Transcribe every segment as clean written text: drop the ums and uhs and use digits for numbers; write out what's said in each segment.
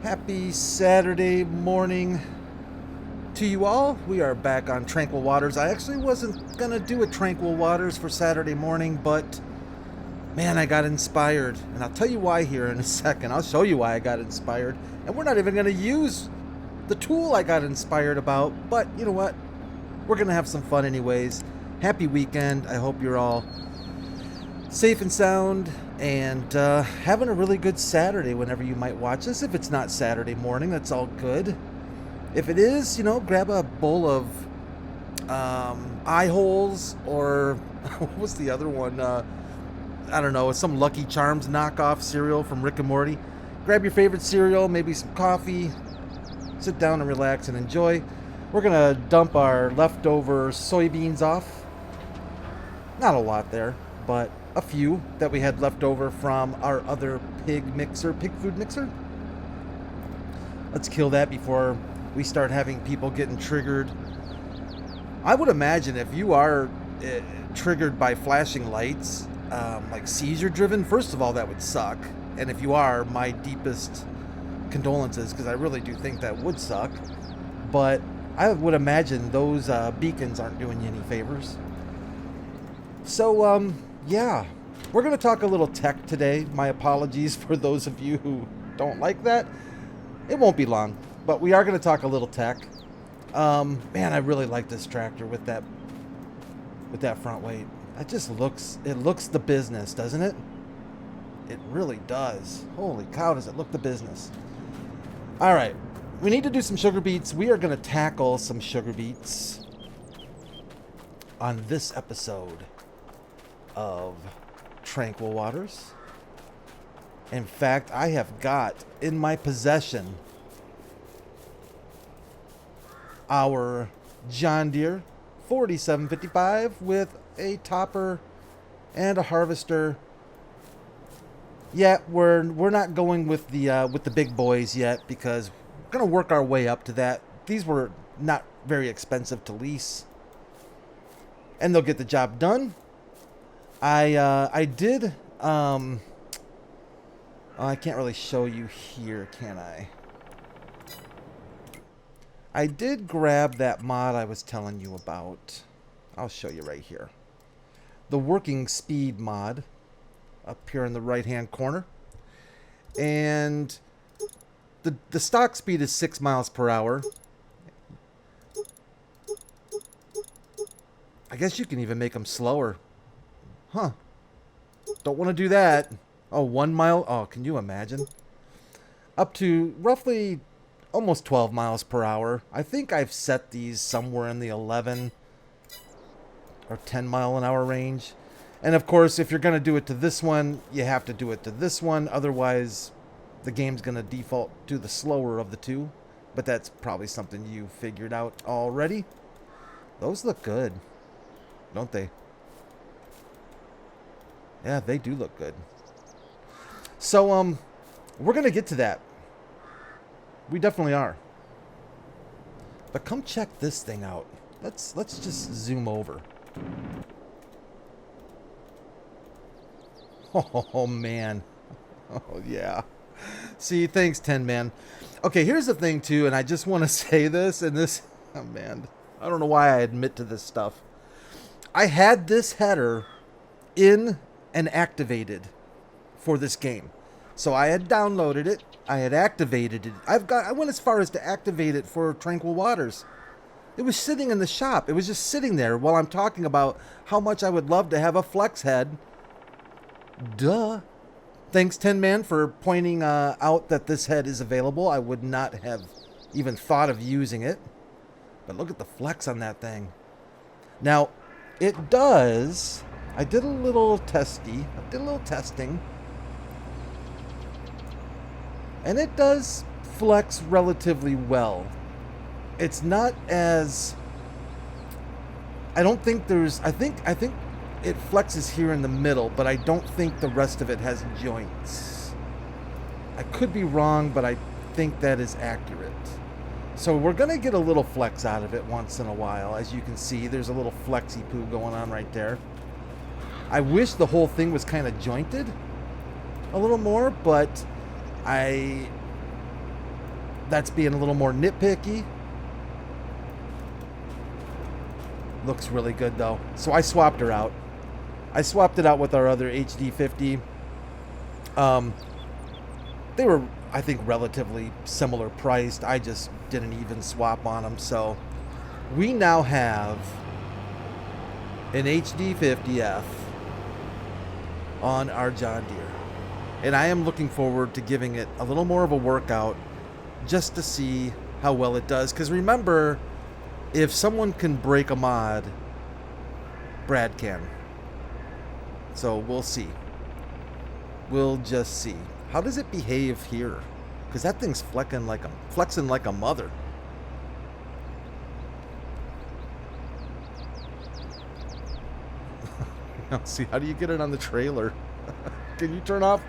Happy Saturday morning to you all. We are back on Tranquil Waters. I actually wasn't going to do a Tranquil Waters for Saturday morning, but man, I got inspired. And I'll tell you why here in a second. I'll show you why I got inspired. And we're not even going to use the tool I got inspired about. But you know what? We're going to have some fun anyways. Happy weekend. I hope you're all safe and sound and having a really good Saturday whenever you might watch this. If it's not Saturday morning, that's all good. If it is, you know, grab a bowl of eye holes, or what was the other one? I don't know, some Lucky Charms knockoff cereal from Rick and Morty. Grab your favorite cereal, maybe some coffee, sit down and relax and enjoy. We're going to dump our leftover soybeans off. Not a lot there, but a few that we had left over from our other pig food mixer. Let's kill that before we start having people getting triggered. I would imagine if you are triggered by flashing lights, like seizure driven, first of all, that would suck. And if you are, my deepest condolences, because I really do think that would suck. But I would imagine those beacons aren't doing you any favors. So, yeah, we're going to talk a little tech today. My apologies for those of you who don't like that. It won't be long, but we are going to talk a little tech. Man, I really like this tractor with that front weight. It looks the business, doesn't it? It really does. Holy cow, does it look the business. All right, we need to do some Sugarbeets. We are going to tackle some Sugarbeets on this episode of Tranquil Waters. In fact, I have got in my possession our John Deere 4755 with a topper and a harvester. Yeah, we're not going with the big boys yet, because we're gonna work our way up to that. These were not very expensive to lease, and they'll get the job done. I did, I can't really show you here, can I? I did grab that mod I was telling you about. I'll show you right here. The working speed mod up here in the right-hand corner. And the stock speed is 6 miles per hour. I guess you can even make them slower. Huh. Don't want to do that. Oh, 1 mile. Oh, can you imagine? Up to roughly almost 12 miles per hour. I think I've set these somewhere in the 11 or 10 mile an hour range. And of course, if you're going to do it to this one, you have to do it to this one. Otherwise, the game's going to default to the slower of the two. But that's probably something you figured out already. Those look good, don't they? Yeah, they do look good. So, we're going to get to that. We definitely are. But come check this thing out. Let's just zoom over. Oh, man. Oh, yeah. See, thanks, 10 Man. Okay, here's the thing, too, and I just want to say this, and this... Oh, man. I don't know why I admit to this stuff. I had this header in and activated for this game. So I had downloaded it. I had activated it. I went as far as to activate it for Tranquil Waters. It was sitting in the shop. It was just sitting there while I'm talking about how much I would love to have a flex head. Duh. Thanks, 10 Man, for pointing out that this head is available. I would not have even thought of using it. But look at the flex on that thing. Now, it does... I did a little testing. And it does flex relatively well. It's not as... I don't think there's... I think it flexes here in the middle, but I don't think the rest of it has joints. I could be wrong, but I think that is accurate. So we're going to get a little flex out of it once in a while. As you can see, there's a little flexy poo going on right there. I wish the whole thing was kind of jointed a little more, but I that's being a little more nitpicky. Looks really good though. So I swapped her out. I swapped it out with our other HD50. They were, I think, relatively similar priced. I just didn't even swap on them. So we now have an HD50F on our John Deere. And I am looking forward to giving it a little more of a workout just to see how well it does. Because remember, if someone can break a mod, Brad can. So we'll see. We'll just see. How does it behave here? Because that thing's flexing like a mother. Now, see, how do you get it on the trailer? Can you turn off?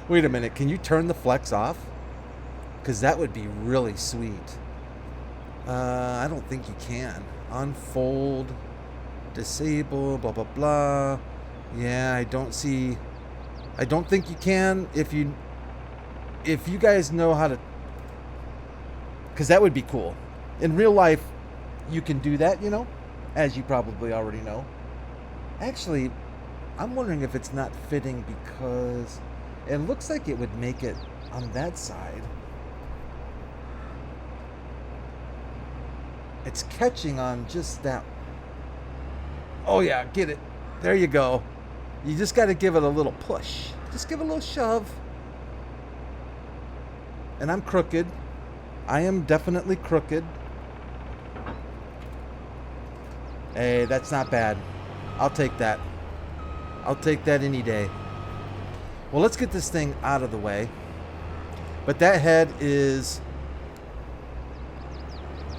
Wait a minute. Can you turn the flex off? Because that would be really sweet. I don't think you can. Unfold, disable, blah, blah, blah. Yeah, I don't think you can. If you guys know how to, because that would be cool. In real life, you can do that, you know, as you probably already know. Actually, I'm wondering if it's not fitting because it looks like it would make it on that side. It's catching on just that. Oh yeah, get it. There you go. You just got to give it a little push. Just give it a little shove. And I'm crooked. I am definitely crooked. Hey, that's not bad. I'll take that. I'll take that any day. Well, let's get this thing out of the way. But that head is,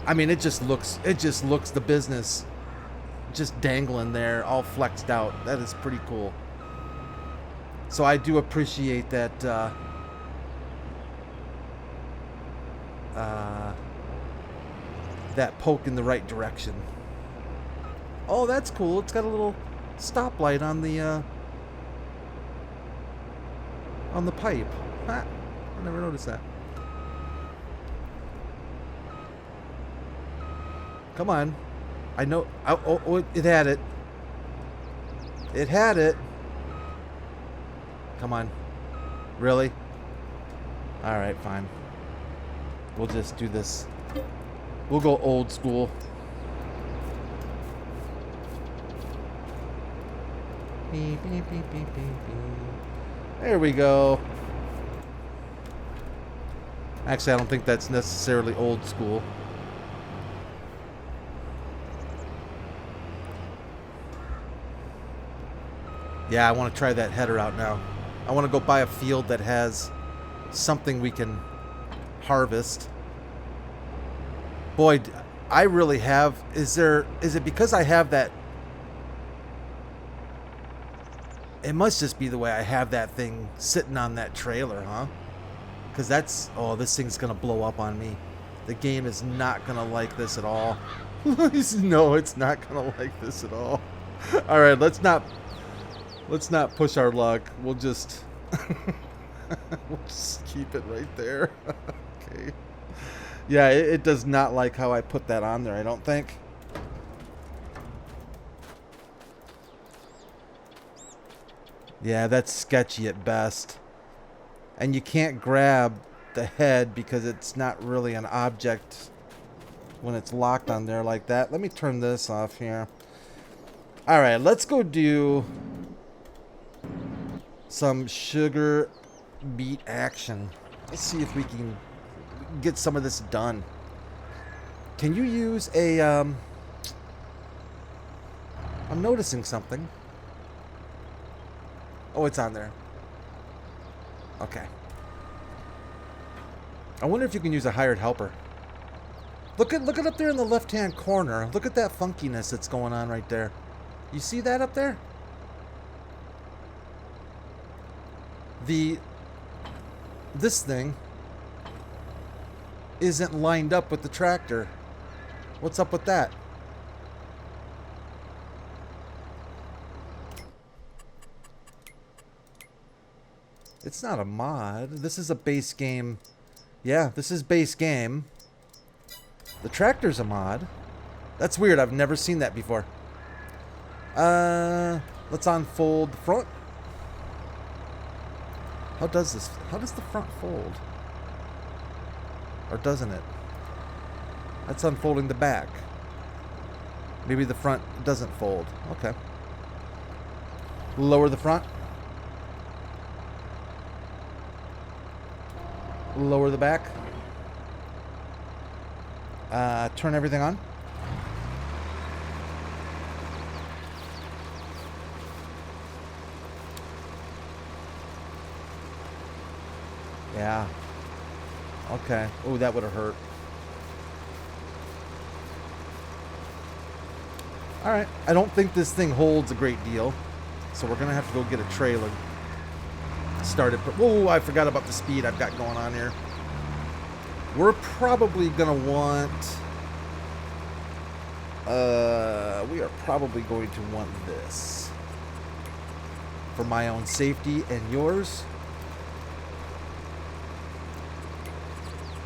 I mean, it just looks the business just dangling there, all flexed out. That is pretty cool. So I do appreciate that that poke in the right direction. Oh, that's cool. It's got a little stoplight on the pipe. Ah, I never noticed that. Come on. I know. Oh, it had it. It had it. Come on. Really? All right, fine. We'll just do this. We'll go old school. Beep, beep, beep, beep, beep, beep. There we go. Actually, I don't think that's necessarily old school. Yeah, I want to try that header out now. I want to go buy a field that has something we can harvest. Boy, I really have. Is it because I have that? It must just be the way I have that thing sitting on that trailer, huh? Because that's, oh, this thing's going to blow up on me. The game is not going to like this at all. No, it's not going to like this at all. All right, let's not push our luck. We'll just we'll just keep it right there. Okay. Yeah, it does not like how I put that on there, I don't think. Yeah, that's sketchy at best. And you can't grab the head because it's not really an object when it's locked on there like that. Let me turn this off here. All right, let's go do some sugar beet action. Let's see if we can get some of this done. Can you use a I'm noticing something. Oh, it's on there. Okay. I wonder if you can use a hired helper. Look at up there in the left-hand corner. Look at that funkiness that's going on right there. You see that up there? This thing isn't lined up with the tractor. What's up with that? It's not a mod. This is a base game Yeah, this is base game. The tractor's a mod. That's weird. I've never seen that before. Let's unfold the front. How does the front fold? Or doesn't it? That's unfolding the back. Maybe the front doesn't fold. Okay. Lower the front. Lower the back. Turn everything on. Yeah. Okay. Oh, that would have hurt. Alright. I don't think this thing holds a great deal. So we're going to have to go get a trailer started. Oh, I forgot about the speed I've got going on here. We're probably going to want... we are probably going to want this. For my own safety and yours.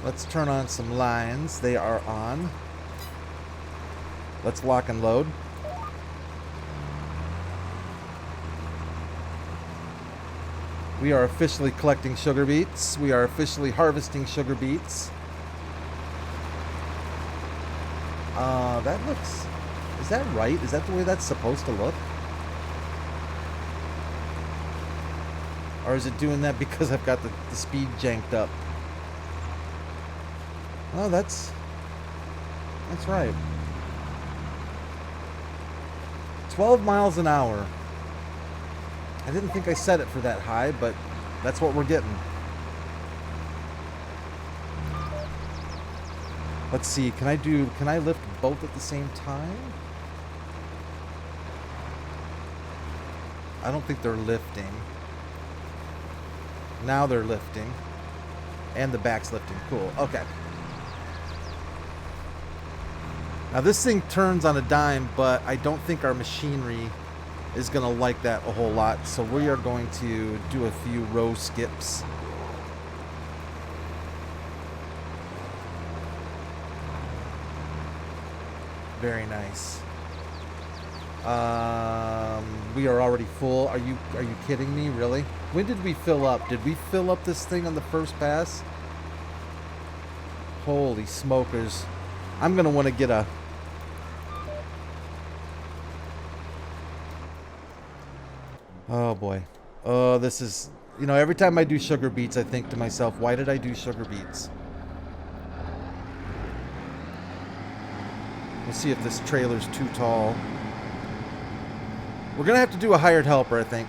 Let's turn on some lines. They are on. Let's lock and load. We are officially collecting Sugarbeets. We are officially harvesting Sugarbeets. That looks... Is that right? Is that the way that's supposed to look? Or is it doing that because I've got the speed janked up? Oh, that's right. 12 miles an hour. I didn't think I set it for that high, but that's what we're getting. Let's see, can I lift both at the same time? I don't think they're lifting. Now they're lifting. And the back's lifting. Cool. Okay. Now this thing turns on a dime, but I don't think our machinery is going to like that a whole lot. So we are going to do a few row skips. Very nice. We are already full. Are you kidding me? Really? When did we fill up? Did we fill up this thing on the first pass? Holy smokers. I'm going to want to get a... Oh boy. Oh, this is... You know, every time I do Sugarbeets, I think to myself, why did I do Sugarbeets? We'll see if this trailer's too tall. We're going to have to do a hired helper, I think.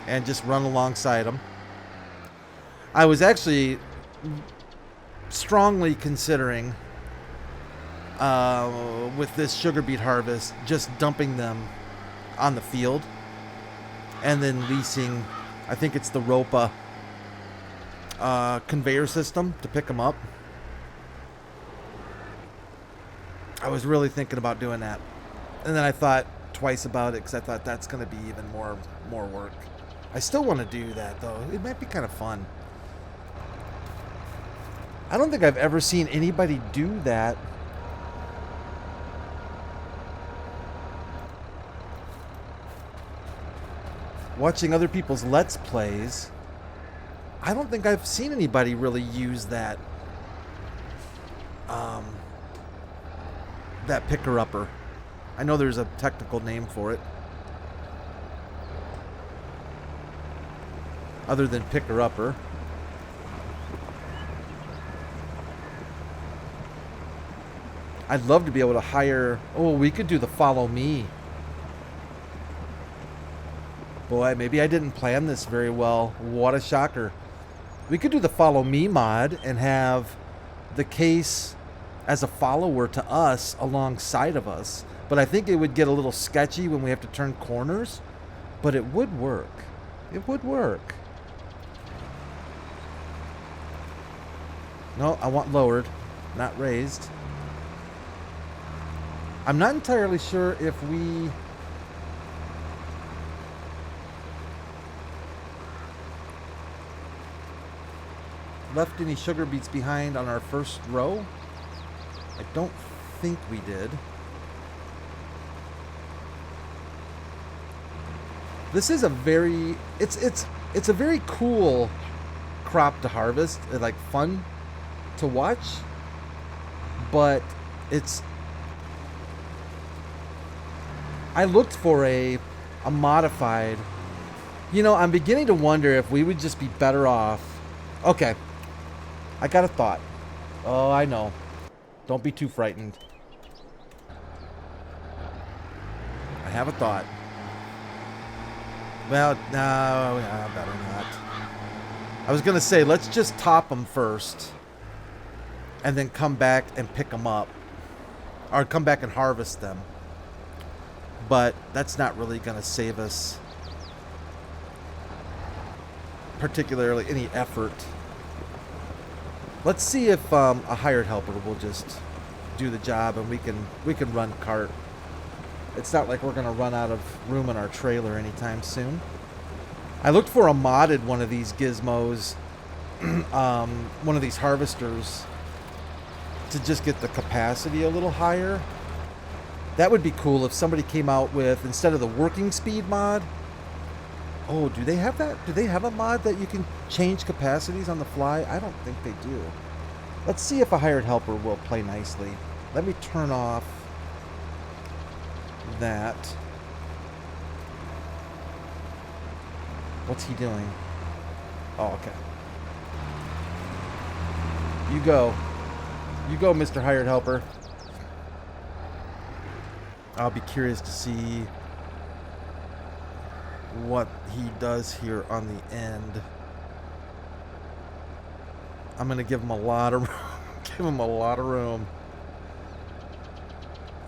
And just run alongside him. I was actually strongly considering, with this Sugarbeet harvest, just dumping them on the field. And then leasing, I think it's the Ropa conveyor system to pick them up. I was really thinking about doing that. And then I thought twice about it because I thought that's going to be even more work. I still want to do that, though. It might be kind of fun. I don't think I've ever seen anybody do that. Watching other people's Let's Plays, I don't think I've seen anybody really use that that picker-upper. I know there's a technical name for it. Other than picker-upper. I'd love to be able to hire... Oh, we could do the follow me. Boy, maybe I didn't plan this very well. What a shocker. We could do the follow me mod and have the case as a follower to us alongside of us. But I think it would get a little sketchy when we have to turn corners. But it would work. It would work. No, I want lowered, not raised. I'm not entirely sure if we... left any sugar beets behind on our first row? I don't think we did. This is a very it's a very cool crop to harvest, like fun to watch, but I looked for a modified. You know, I'm beginning to wonder if we would just be better off. Okay, I got a thought. Oh, I know. Don't be too frightened. I have a thought. Well, no, better not. I was going to say, let's just top them first. And then come back and pick them up. Or come back and harvest them. But that's not really going to save us particularly any effort. Let's see if a hired helper will just do the job and we can run cart. It's not like we're going to run out of room in our trailer anytime soon. I looked for a modded one of these gizmos, one of these harvesters, to just get the capacity a little higher. That would be cool if somebody came out with, instead of the working speed mod. Oh, do they have that? Do they have a mod that you can change capacities on the fly? I don't think they do. Let's see if a hired helper will play nicely. Let me turn off that. What's he doing? Oh, okay. You go. You go, Mr. Hired Helper. I'll be curious to see what he does here on the end. I'm gonna give him a lot of give him a lot of room.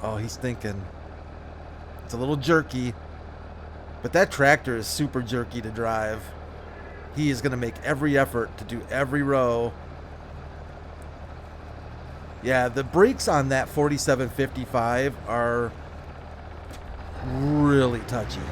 Oh, he's thinking. It's a little jerky, but that tractor is super jerky to drive. He is gonna make every effort to do every row. Yeah, the brakes on that 4755 are really touchy.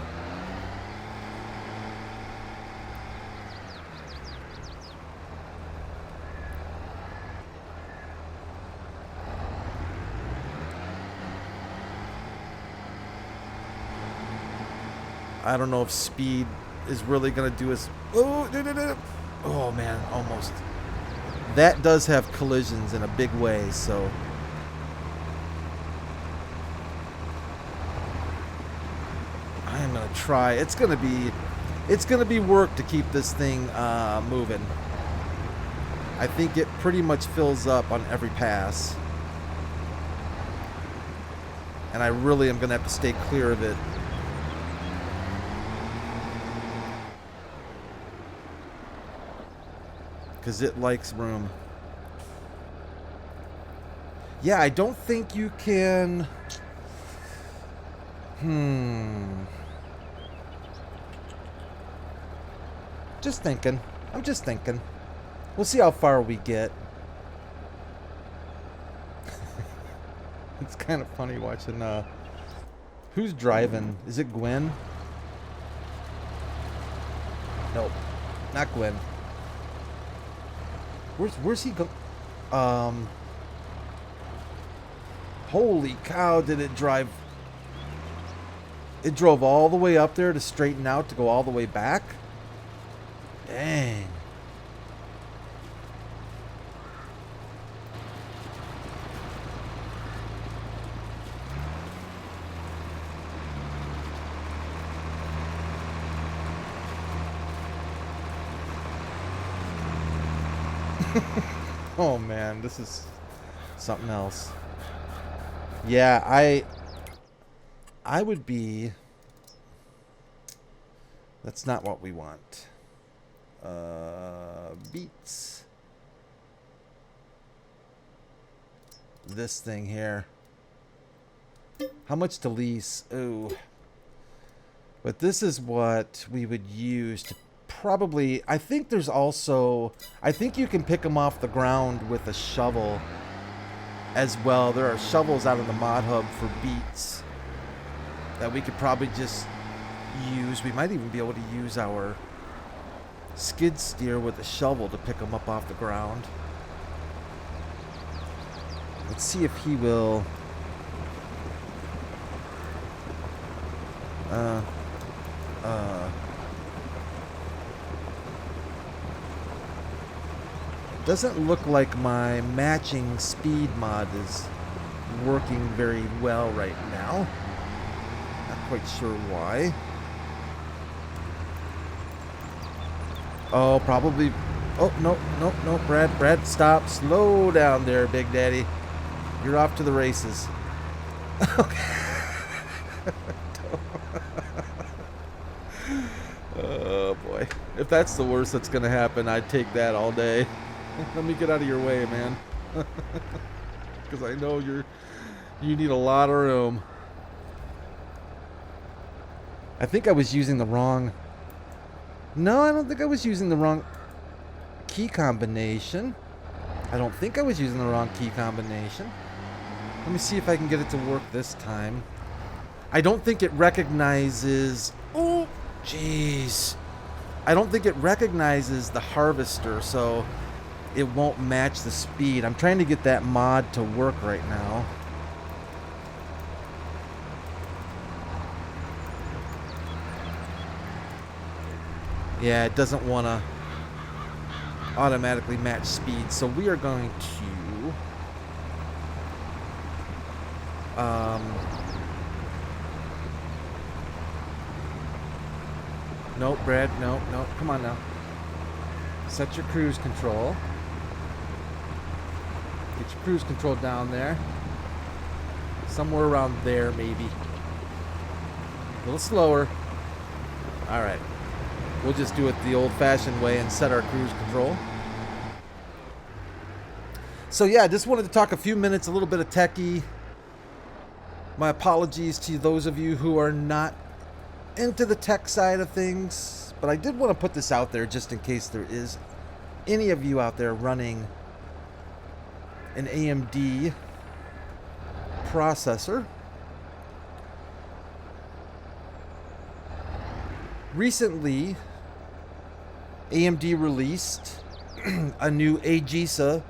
I don't know if speed is really going to do us. Oh, oh man, almost. That does have collisions in a big way, so. I'm going to try. It's going to be work to keep this thing moving. I think it pretty much fills up on every pass. And I really am going to have to stay clear of it. Because it likes room. Yeah, I don't think you can. Just thinking. I'm just thinking. We'll see how far we get. It's kind of funny watching. Who's driving? Is it Gwen? Nope, not Gwen. Where's he go? Holy cow, did it drive? It drove all the way up there to straighten out to go all the way back? Dang. Oh man, this is something else. Yeah, I would be. That's not what we want. Beats. This thing here. How much to lease? Ooh. But this is what we would use to probably. I think there's also. I think you can pick them off the ground with a shovel as well. There are shovels out in the mod hub for beats that we could probably just use. We might even be able to use our skid steer with a shovel to pick him up off the ground. Let's see if he will. Doesn't look like my matching speed mod is working very well right now. Not quite sure why. Oh, probably. Oh, no, Brad, stop. Slow down there, Big Daddy. You're off to the races. Okay. Oh, boy. If that's the worst that's going to happen, I'd take that all day. Let me get out of your way, man. Because I know you need a lot of room. I think I was using the wrong... No, I don't think I was using the wrong key combination. I don't think I was using the wrong key combination. Let me see if I can get it to work this time. I don't think it recognizes... Oh, jeez. I don't think it recognizes the harvester, so it won't match the speed. I'm trying to get that mod to work right now. Yeah, it doesn't want to automatically match speed, so we are going to nope, Brad, no, come on now. Set your cruise control. Get your cruise control down there. Somewhere around there, maybe. A little slower. Alright. We'll just do it the old-fashioned way and set our cruise control. So yeah, just wanted to talk a few minutes, a little bit of techie. My apologies to those of you who are not into the tech side of things, but I did want to put this out there just in case there is any of you out there running an AMD processor. Recently, AMD released a new AGESA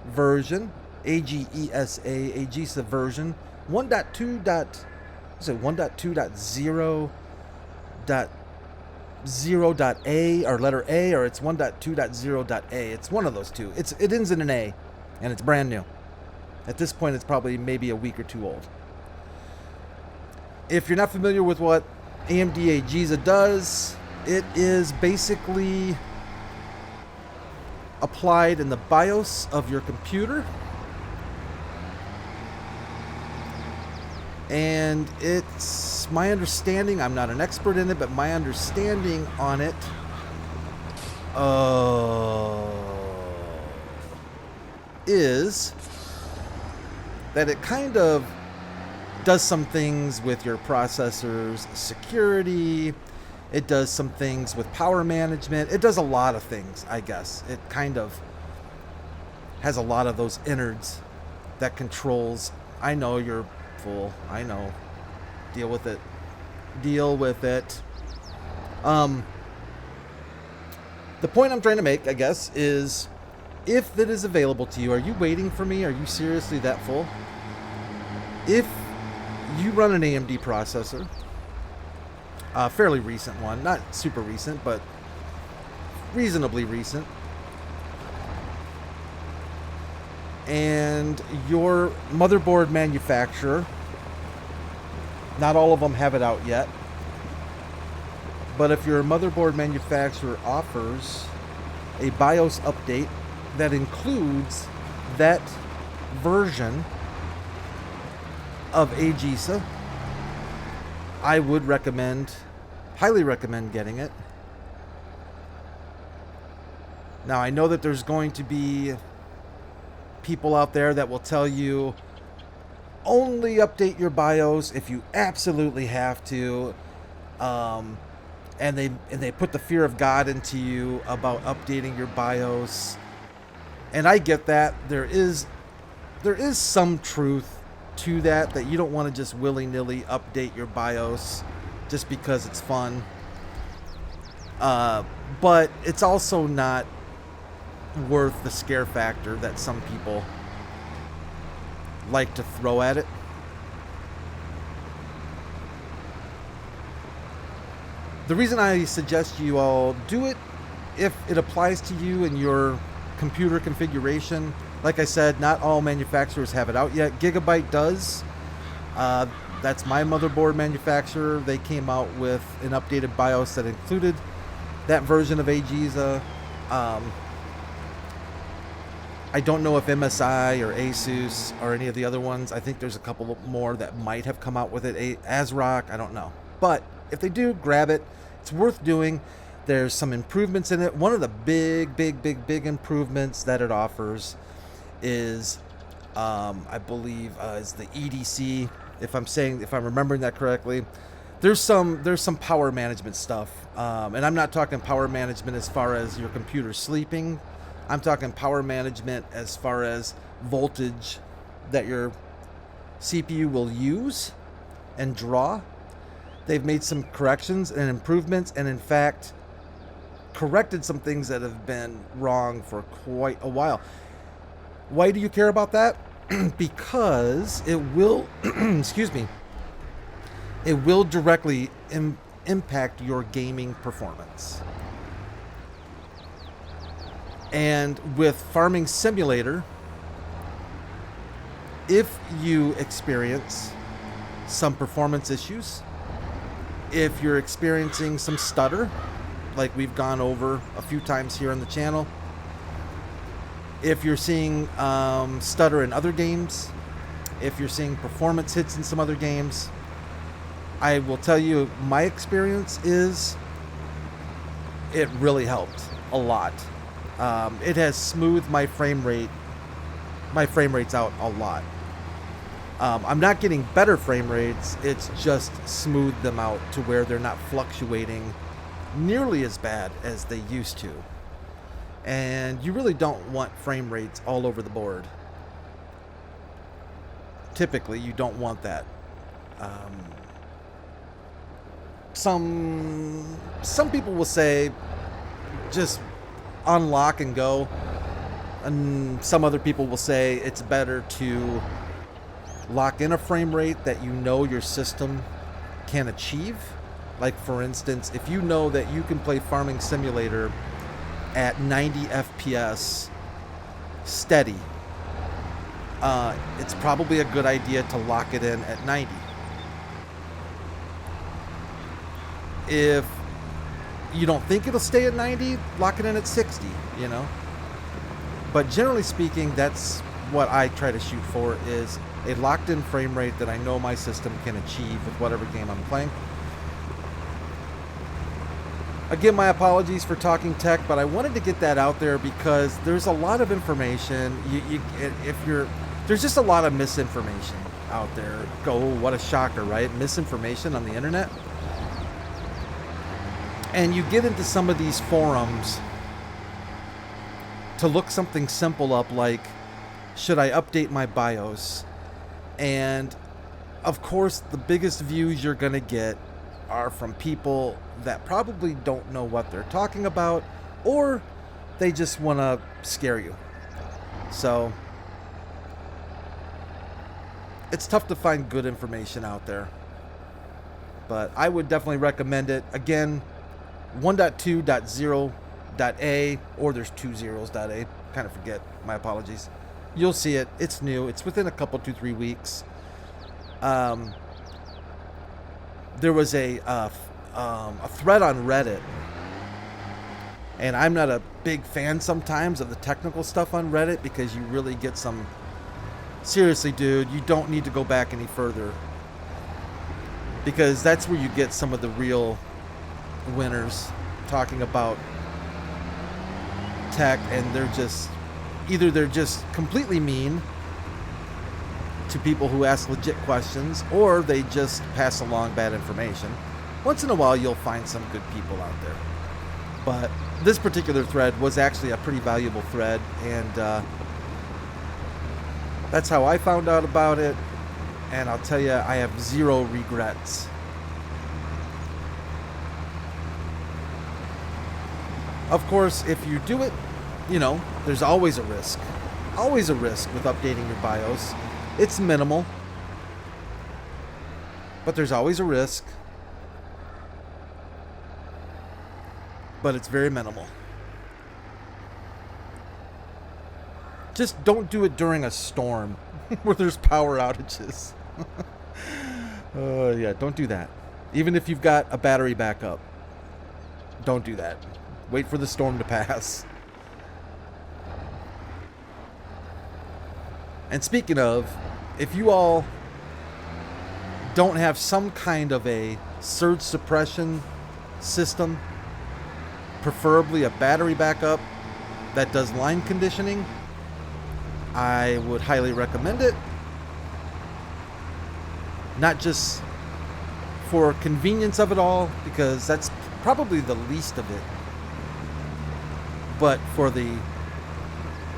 version, AGESA version 1.2.0.0.A or letter A, or it's 1.2.0.A. It's one of those two. It ends in an A, and it's brand new. At this point, it's probably maybe a week or two old. If you're not familiar with what AMD AGESA does, it is basically applied in the BIOS of your computer, and it's my understanding, I'm not an expert in it, but my understanding on it is that it kind of does some things with your processor's security. It does some things with power management. It does a lot of things, I guess. It kind of has a lot of those innards that controls. I know you're full. I know. Deal with it. Deal with it. The point I'm trying to make, I guess, is if that is available to you, are you waiting for me? Are you seriously that full? If you run an AMD processor, a fairly recent one, not super recent, but reasonably recent, and your motherboard manufacturer, not all of them have it out yet, but if your motherboard manufacturer offers a BIOS update that includes that version of AGESA, I would highly recommend getting it. Now, I know that there's going to be people out there that will tell you only update your BIOS if you absolutely have to, and they put the fear of God into you about updating your BIOS. And I get that. There is some truth to that you don't want to just willy-nilly update your BIOS just because it's fun. But it's also not worth the scare factor that some people like to throw at it. The reason I suggest you all do it, if it applies to you and your computer configuration, like I said, not all manufacturers have it out yet. Gigabyte does. That's my motherboard manufacturer. They came out with an updated BIOS that included that version of AVGA. I don't know if MSI or Asus or any of the other ones. I think there's a couple more that might have come out with it. ASRock, I don't know. But if they do, grab it. It's worth doing. There's some improvements in it. One of the big improvements that it offers is, I believe, is the EDC. If I'm remembering that correctly, there's some power management stuff, and I'm not talking power management as far as your computer sleeping. I'm talking power management as far as voltage that your CPU will use and draw. They've made some corrections and improvements, and in fact corrected some things that have been wrong for quite a while. Why do you care about that? Because it will excuse me, it will directly impact your gaming performance. And with Farming Simulator, if you experience some performance issues, if you're experiencing some stutter, like we've gone over a few times here on the channel, if you're seeing stutter in other games, if you're seeing performance hits in some other games, I will tell you my experience is it really helped a lot. It has smoothed my frame rates out a lot. I'm not getting better frame rates, it's just smoothed them out to where they're not fluctuating nearly as bad as they used to. And you really don't want frame rates all over the board. Typically, you don't want that. Some people will say just unlock and go, and some other people will say it's better to lock in a frame rate that you know your system can achieve. Like, for instance, if you know that you can play Farming Simulator at 90 FPS steady, it's probably a good idea to lock it in at 90. If you don't think it'll stay at 90, lock it in at 60, you know. But generally speaking, that's what I try to shoot for, is a locked in frame rate that I know my system can achieve with whatever game I'm playing. Again, my apologies for talking tech, but I wanted to get that out there because there's a lot of information. There's just a lot of misinformation out there. Oh, what a shocker, right? Misinformation on the internet. And you get into some of these forums to look something simple up like, should I update my BIOS? And of course, the biggest views you're going to get are from people that probably don't know what they're talking about, or they just want to scare you. So it's tough to find good information out there, but I would definitely recommend it. Again, 1.2.0.a, or there's 2 zeros.a, kind of forget, my apologies. You'll see it. It's new. It's within a couple, 2-3 weeks. There was a thread on Reddit, and I'm not a big fan sometimes of the technical stuff on Reddit because you really get some, seriously dude, you don't need to go back any further, because that's where you get some of the real winners talking about tech, and they're just completely mean to people who ask legit questions, or they just pass along bad information. Once in a while you'll find some good people out there, but this particular thread was actually a pretty valuable thread, and that's how I found out about it, and I'll tell you, I have zero regrets. Of course, if you do it, you know, there's always a risk. Always a risk with updating your BIOS. It's minimal, but there's always a risk. But it's very minimal. Just don't do it during a storm where there's power outages. Yeah, don't do that. Even if you've got a battery backup, don't do that. Wait for the storm to pass. And speaking of, if you all don't have some kind of a surge suppression system, preferably a battery backup that does line conditioning, I would highly recommend it. Not just for convenience of it all, because that's probably the least of it, but for the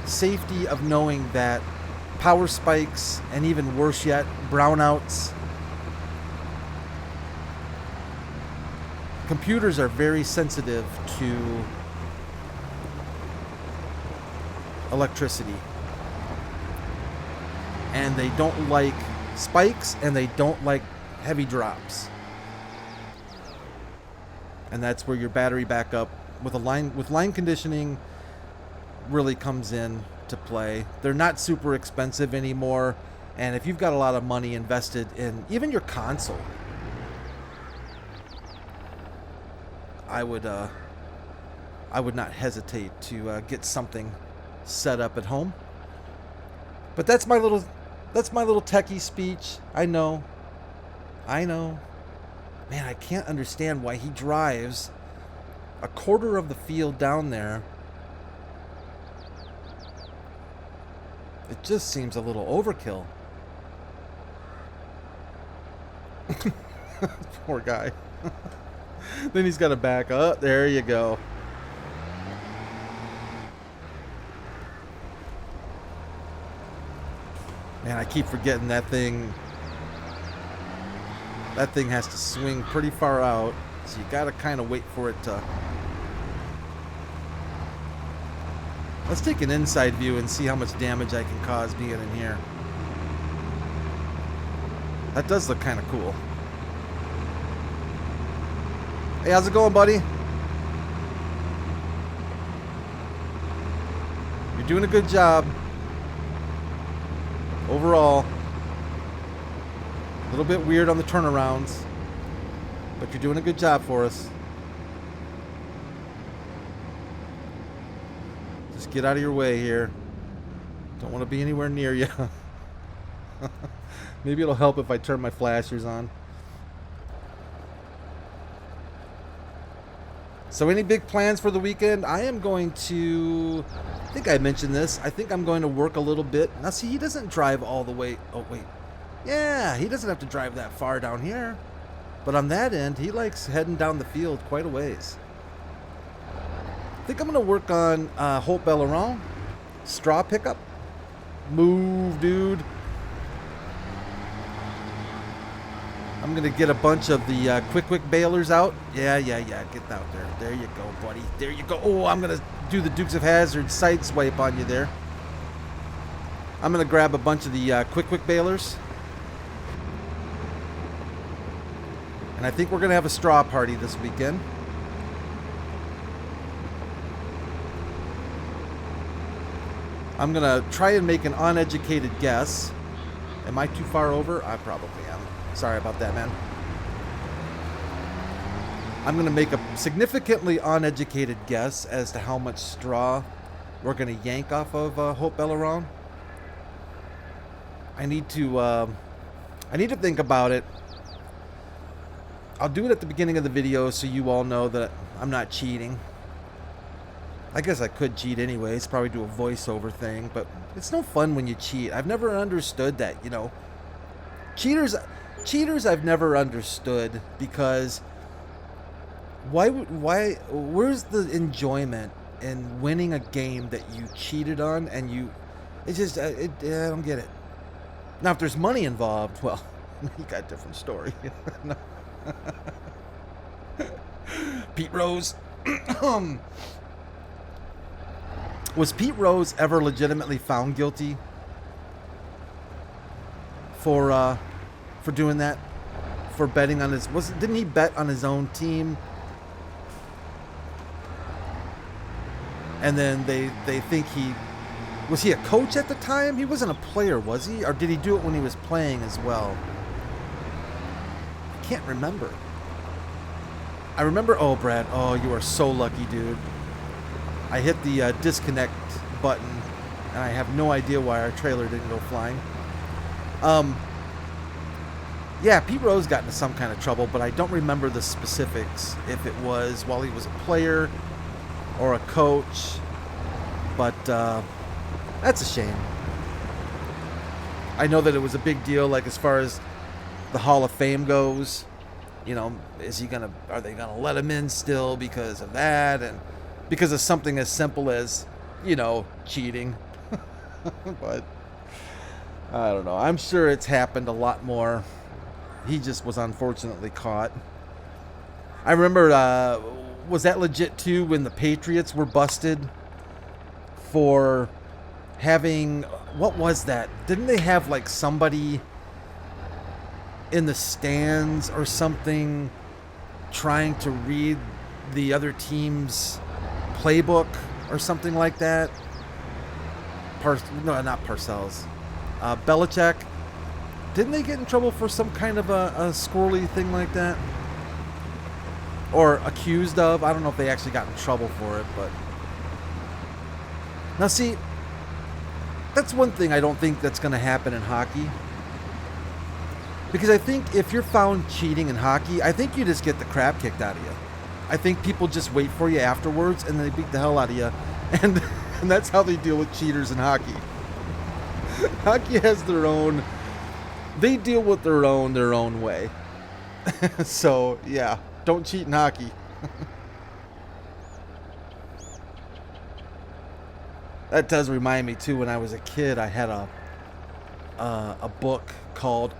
safety of knowing that power spikes, and even worse yet, brownouts. Computers are very sensitive to electricity. And they don't like spikes, and they don't like heavy drops. And that's where your battery backup with line conditioning really comes in to play. They're not super expensive anymore, and if you've got a lot of money invested in even your console, I would not hesitate to get something set up at home. But that's my little techie speech. I know. Man, I can't understand why he drives a quarter of the field down there. It just seems a little overkill. Poor guy. Then he's got to back up. There you go. Man, I keep forgetting that thing. That thing has to swing pretty far out, so you got to kind of wait for it to... Let's take an inside view and see how much damage I can cause being in here. That does look kind of cool. Hey, how's it going, buddy? You're doing a good job. Overall. A little bit weird on the turnarounds, but you're doing a good job for us. Just get out of your way here. Don't want to be anywhere near you. Maybe it'll help if I turn my flashers on. So any big plans for the weekend? I am going to... I think I mentioned this. I think I'm going to work a little bit. Now, see, he doesn't drive all the way... Oh, wait. Yeah, he doesn't have to drive that far down here. But on that end, he likes heading down the field quite a ways. I think I'm going to work on Holt Belleron. Straw pickup. Move, dude. I'm going to get a bunch of the quick balers out. Yeah. Get out there. There you go, buddy. There you go. Oh, I'm going to do the Dukes of Hazzard side swipe on you there. I'm going to grab a bunch of the quick balers. And I think we're going to have a straw party this weekend. I'm going to try and make an uneducated guess. Am I too far over? I probably am. Sorry about that, man. I'm going to make a significantly uneducated guess as to how much straw we're going to yank off of Holt Belleron. I need to think about it. I'll do it at the beginning of the video so you all know that I'm not cheating. I guess I could cheat anyways, probably do a voiceover thing, but it's no fun when you cheat. I've never understood that, you know. Cheaters I've never understood, because where's the enjoyment in winning a game that you cheated on and I don't get it. Now if there's money involved, well, you got a different story. Pete Rose. Was Pete Rose ever legitimately found guilty for doing that? For betting on his... Didn't he bet on his own team? And then they think he... Was he a coach at the time? He wasn't a player, was he? Or did he do it when he was playing as well? I can't remember. I remember... Oh, Brad. Oh, you are so lucky, dude. I hit the disconnect button, and I have no idea why our trailer didn't go flying. Yeah, Pete Rose got into some kind of trouble, but I don't remember the specifics, if it was while he was a player or a coach. But that's a shame. I know that it was a big deal, like as far as the Hall of Fame goes. You know, are they gonna let him in still because of that, and because of something as simple as, you know, cheating? But I don't know. I'm sure it's happened a lot more. He just was unfortunately caught. I remember, was that legit too when the Patriots were busted for having, what was that? Didn't they have like somebody in the stands or something trying to read the other team's playbook or something like that? No, not Parcells. Belichick. Didn't they get in trouble for some kind of a squirrely thing like that? Or accused of? I don't know if they actually got in trouble for it, but... Now see, that's one thing I don't think that's going to happen in hockey. Because I think if you're found cheating in hockey, I think you just get the crap kicked out of you. I think people just wait for you afterwards, and they beat the hell out of you. And that's how they deal with cheaters in hockey. Hockey has their own... They deal with their own way. So, yeah. Don't cheat in hockey. That does remind me, too, when I was a kid, I had a book called...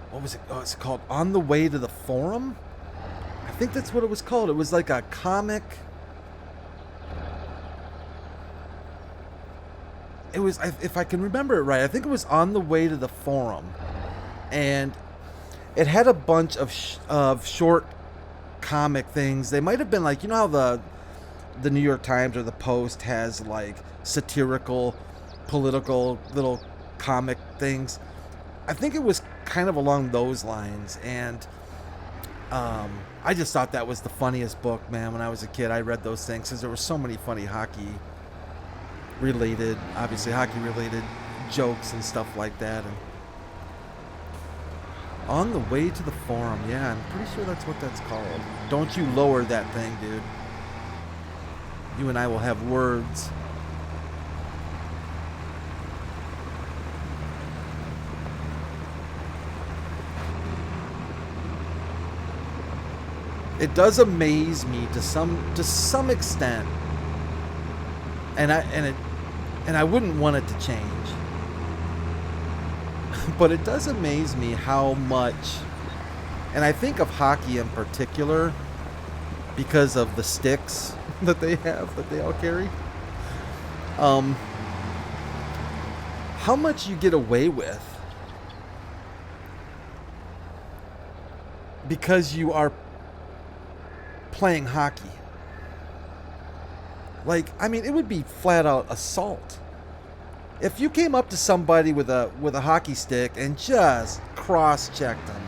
What was it? Oh, it's called On the Way to the Forum? I think that's what it was called. It was like a comic... It was, if I can remember it right, I think it was On the Way to the Forum. And it had a bunch of short comic things. They might have been like, you know how the New York Times or the Post has like satirical, political little comic things? I think it was kind of along those lines. And I just thought that was the funniest book, man. When I was a kid, I read those things because there were so many funny hockey related jokes and stuff like that. And On the Way to the Forum, yeah, I'm pretty sure that's what that's called. Don't you lower that thing, dude. You and I will have words. It does amaze me to some extent. And I wouldn't want it to change. But it does amaze me how much, and I think of hockey in particular because of the sticks that they have, that they all carry. How much you get away with because you are playing hockey. Like, I mean, it would be flat out assault. If you came up to somebody with a hockey stick and just cross-checked them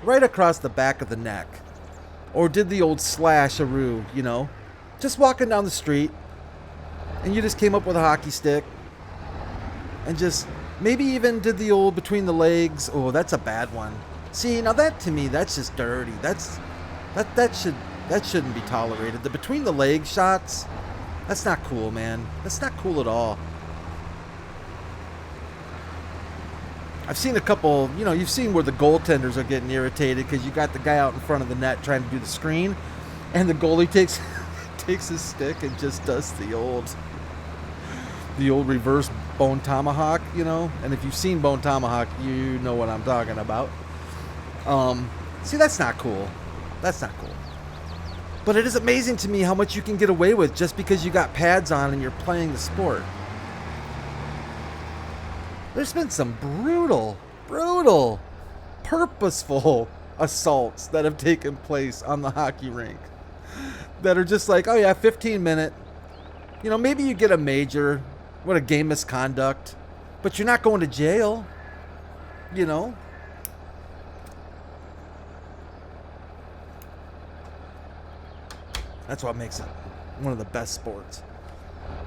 right across the back of the neck, or did the old slash-a-roo, you know, just walking down the street, and you just came up with a hockey stick, and just maybe even did the old between the legs. Oh, that's a bad one. See, now that to me, that's just dirty. That shouldn't be tolerated. The between the legs shots, that's not cool, man. That's not cool at all. I've seen a couple, you know, you've seen where the goaltenders are getting irritated because you got the guy out in front of the net trying to do the screen, and the goalie takes his stick and just does the old reverse bone tomahawk, you know. And if you've seen bone tomahawk, you know what I'm talking about. See, that's not cool. That's not cool. But it is amazing to me how much you can get away with just because you got pads on and you're playing the sport. There's been some brutal, purposeful assaults that have taken place on the hockey rink that are just like, oh yeah, 15-minute. You know, maybe you get a major, what a game misconduct, but you're not going to jail, you know. That's what makes it one of the best sports.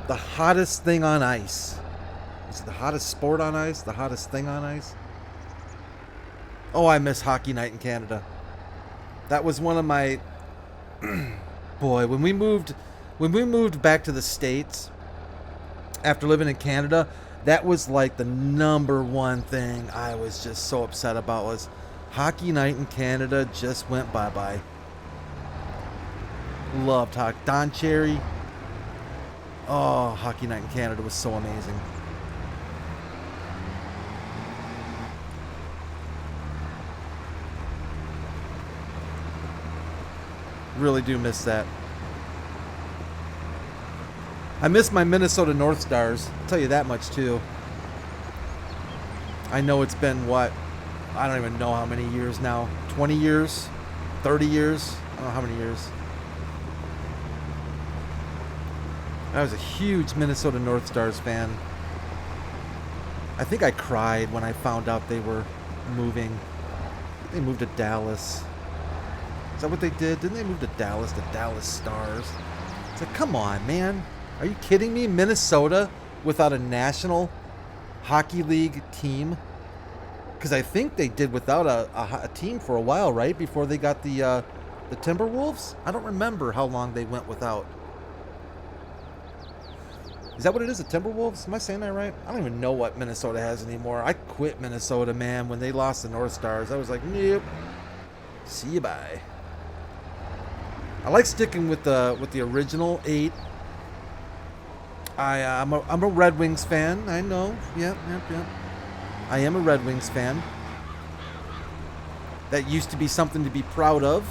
The hottest thing on ice. Is it the hottest sport on ice? The hottest thing on ice? Oh, I miss hockey night in Canada. That was one of my... Boy, when we moved back to the States after living in Canada, that was like the number one thing I was just so upset about was hockey night in Canada just went bye-bye. Loved hockey. Don Cherry. Oh, hockey night in Canada was so amazing. Really do miss that. I miss my Minnesota North Stars. I'll tell you that much too. I know it's been what? I don't even know how many years now. 20 years? 30 years? I don't know how many years. I was a huge Minnesota North Stars fan. I think I cried when I found out they were moving. They moved to Dallas. Is that what they did? Didn't they move to Dallas Stars? It's like, come on, man. Are you kidding me? Minnesota without a National Hockey League team? Because I think they did without a team for a while, right? Before they got the Timberwolves? I don't remember how long they went without. Is that what it is, the Timberwolves? Am I saying that right? I don't even know what Minnesota has anymore. I quit Minnesota, man, when they lost the North Stars. I was like, nope. See you, bye. I like sticking with the original 8. I'm a Red Wings fan. I know. Yep. I am a Red Wings fan. That used to be something to be proud of.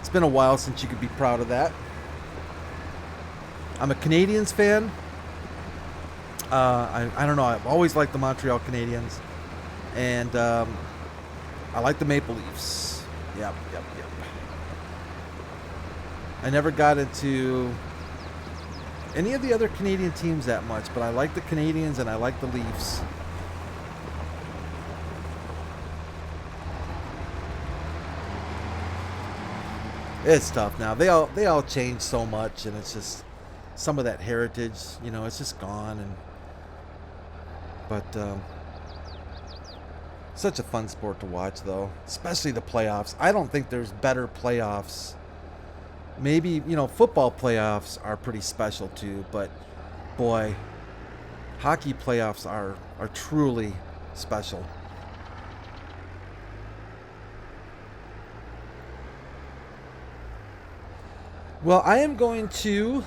It's been a while since you could be proud of that. I'm a Canadiens fan. I don't know. I've always liked the Montreal Canadiens. And I like the Maple Leafs. Yep. I never got into any of the other Canadian teams that much, but I like the Canadiens and I like the Leafs. It's tough now. They all changed so much, and it's just some of that heritage, you know, it's just gone. But such a fun sport to watch, though, especially the playoffs. I don't think there's better playoffs. Maybe, you know, football playoffs are pretty special too, but boy, hockey playoffs are truly special. Well, I am going to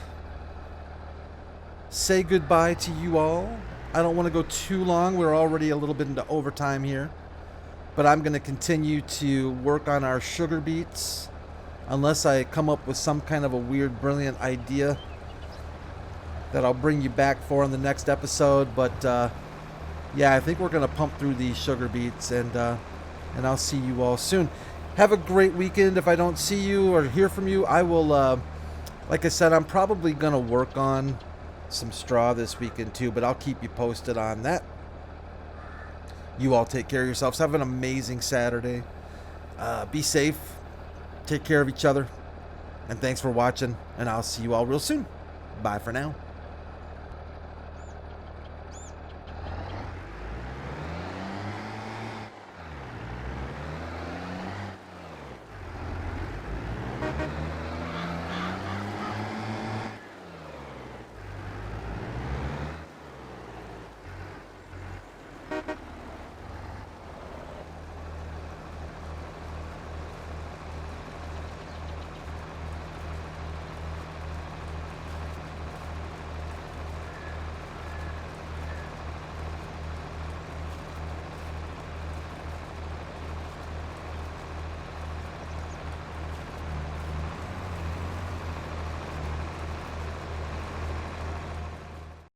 say goodbye to you all. I don't want to go too long. We're already a little bit into overtime here. But I'm going to continue to work on our Sugarbeets unless I come up with some kind of a weird, brilliant idea that I'll bring you back for in the next episode. But yeah, I think we're going to pump through these Sugarbeets, and I'll see you all soon. Have a great weekend. If I don't see you or hear from you, I will, like I said, I'm probably going to work on some straw this weekend too, but I'll keep you posted on that. You all take care of yourselves. Have an amazing Saturday. Be safe. Take care of each other. And thanks for watching, and I'll see you all real soon. Bye for now.